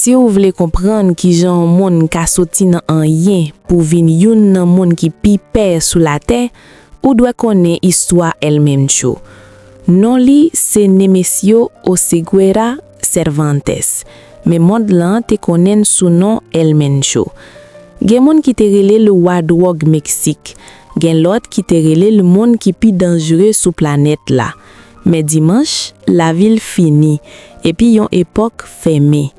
Si vous voulez comprendre qui jan moun ka soti nan anyen pour vin yon nan moun ki pi pè sou la terre, ou doit connaître histoire El Mencho. Non li c'est Nemesio Oseguera Cervantes, mais monde lan te konnen sous nom El Mencho. Gen moun ki te rele le roi drogue Mexique, gen l'autre qui te rele le monde qui pi dangereux sous planète là. Mais dimanche, la ville fini et puis yon époque fermée.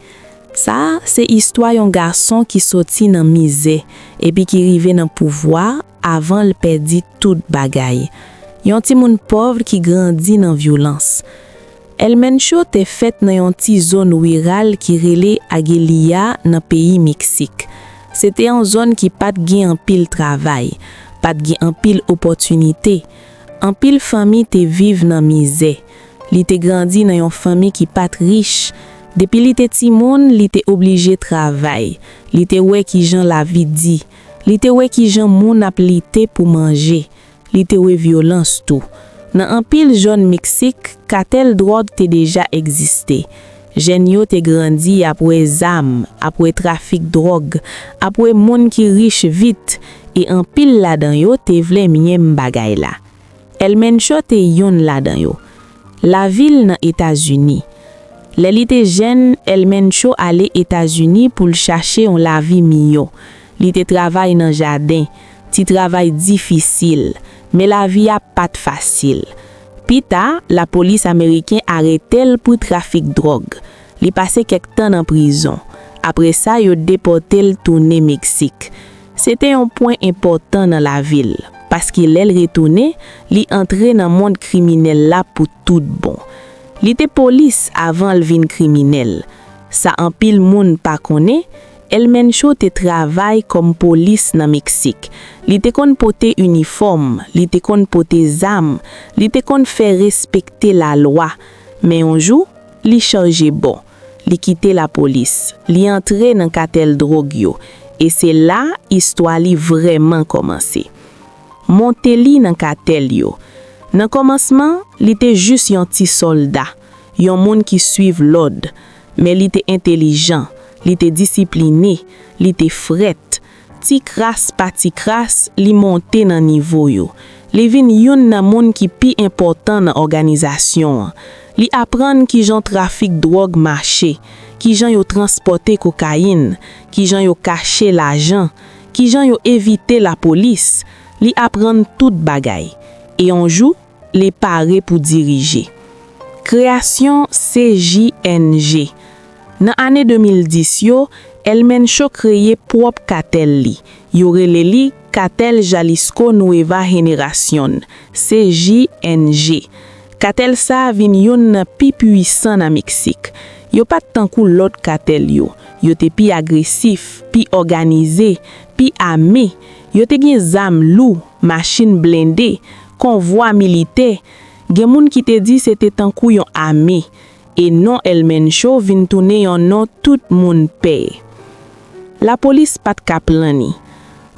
Ça, c'est histoire yon garçon qui sorti nan misère et puis qui rive nan pouvoir avant le perdi tout bagay. Yon ti moun pauvre qui grandi nan violence. El Mencho te fait nan yon ti zone rurale qui rele Aguililla nan pays Mexique. C'était une zone qui pat gen en pile travail, pat gen en pile opportunité. En pile famille te vive nan misère. Li te grandi nan yon famille qui pat riche. Depuis li te ti moun, li te obligé travail. Li te wè ki jan la vie di. Li te wè ki jan moun ap lite pour manger. Li te wè violence tout. Nan an pile zone Mexique, cartel drogue te déjà existé. Jen yo te grandi apwe zam, apwe trafic drogue, apwe moun ki riche vite, et an pile ladan yo te vle myen bagay la. El Mencho te yon ladan yo. La ville nan États-Unis. Li te jeune, El Mencho ale États-Unis pour le chercher on la vie miyo. Li te travail nan jardin, ti travail difficile, mais la vie a pas facile. Pita, la police américaine arrêtel pour trafic drogue. Li passe quelque temps en prison. Après ça, yo déportel tourner Mexique. C'était un point important dans la ville parce qu'il est retourné, li entré dans monde criminel là pour tout bon. Li te police avant le vin criminel. Ça en pile moun pa connaît. El Mencho te travaille comme police dans Mexique. Li te kon pote uniforme, li te kon pote zam, li te kon faire respecter la loi. Mais un jour, li change bon. Li quitte la police. Li entre dans cartel drogue yo. Et c'est là histoire li vraiment commencé. Monte li dans cartel yo. Nan commencement, li te juste yon ti soldat, yon moun ki suive l'ordre, mais li te intelligent, li te discipliné, li te fret. Ti kras pa ti kras, li monte nan niveau yo. Li vin yon nan moun ki pi important nan organisation. Li apprend ki jan trafic drogue marché, ki jan yo transporter cocaïne, ki jan yo cacher l'argent, ki jan yo éviter la police. Li apprend tout bagay. Et un jour, les paré pour diriger. Création CJNG. Dans l'année 2010, El Mencho créé propre cartel li. Yo rele li Cartel Jalisco Nueva Generación, CJNG. Cartel sa vin yon pi puissant na Mexique. Yo pas tankou l'autre cartel yo. Yo te pi agressif, pi organisé, pi armé. Yo te gen zam lou, machine blindée, convoi militaire. Gen moun ki te di c'était tankou yon armé. Et non El Mencho vin tourner yon non tout moun paye. La police pat ka plani.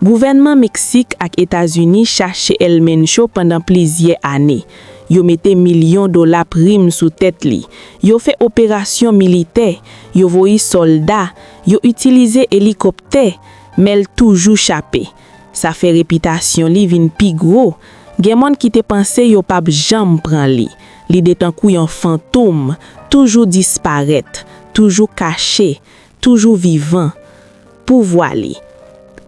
Gouvernement Mexique ak États-Unis cherche El Mencho pendant plusieurs années. Yo mette millions $, prime sous tête li. Yo fait opération militaire. Yo voyi soldats. Yo utilisé hélicoptère. Mais toujours chapé. Ça fait réputation li vin pi gros. Gen moun ki te pense yo pap jam pran li. Li de tankou yon fantôme, toujours disparaître, toujours caché, toujours vivant. Pouvoir li.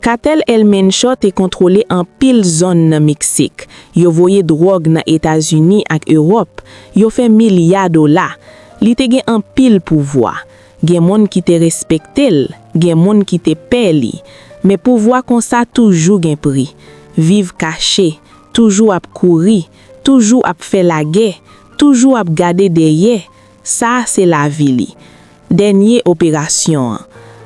Cartel El Mencho te contrôlé en pile zone nan Mexique. Yo voye drogue nan États-Unis ak Europe. Yo fait milliards $. Li te gen en pile pouvoir. Gen moun ki te respectel, gen moun ki te paie li. Mais pouvoir kon sa toujours gen prix. Vive caché, toujours ap kouri, toujours ap fait la guerre, toujours ap gade derrière. Ça c'est la vie li. Dernier opération.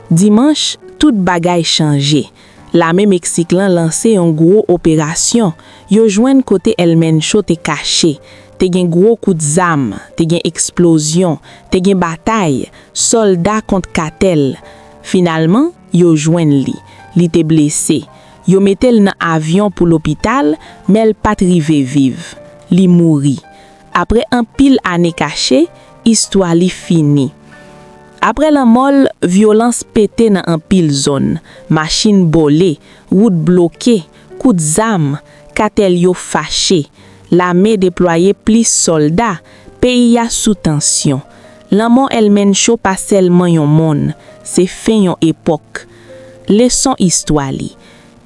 Dimanche, tout bagay changé. L'armée Mexique lan lancé une gros opération. Yo joine côté El Mencho te caché. Te gen gros coup de zam, te gen explosion, te gen bataille, soldat contre cartel. Finalement, yo joine li. Li te blessé. Yo metel nan avion pour l'hôpital, mais el pat rive vive. Li mouri. Après un pile année caché, histoire li fini. Après la mol, violence pété dans un pile zone, machine bolée, route bloquée, coup de zam, cartel yo fâché, l'armée déployée plus soldats, pays a sous tension. L'amour elle-même chaud pas seulement yon monde, c'est fin yon époque. Leçon histoire li.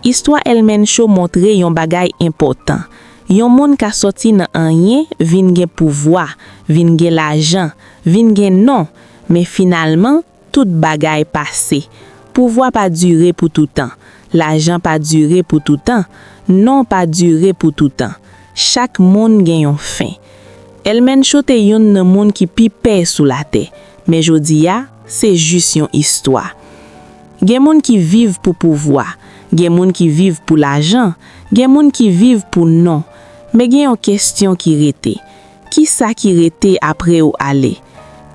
Histoire elle-même chaud montre yon bagay important. Yon monde ka sorti nan rien, vin gen pouvoir, vin gen l'argent, vin gen non, mais finalement tout bagay passé. Pouvoir pas durer pour tout temps, l'argent pas durer pour tout temps, non pas durer pour tout temps. Chaque monde gen yon fin. Elle-même chote yon nan monde qui pi paix sous la terre, mais jodi ya, c'est juste yon histoire. Gen moun qui vivent pour pouvoir, gen moun qui vivent pour l'argent, gen moun qui vivent pour non. Mais gen yon question qui rete. Qui ça qui rete après ou aller?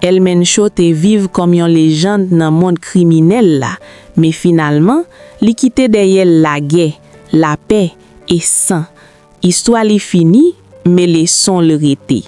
Elle-même chote vive comme yon légende nan monde criminel là, mais finalement, li kite derrière la guerre, la paix et sang. Histoire li fini, mais leçon le rete.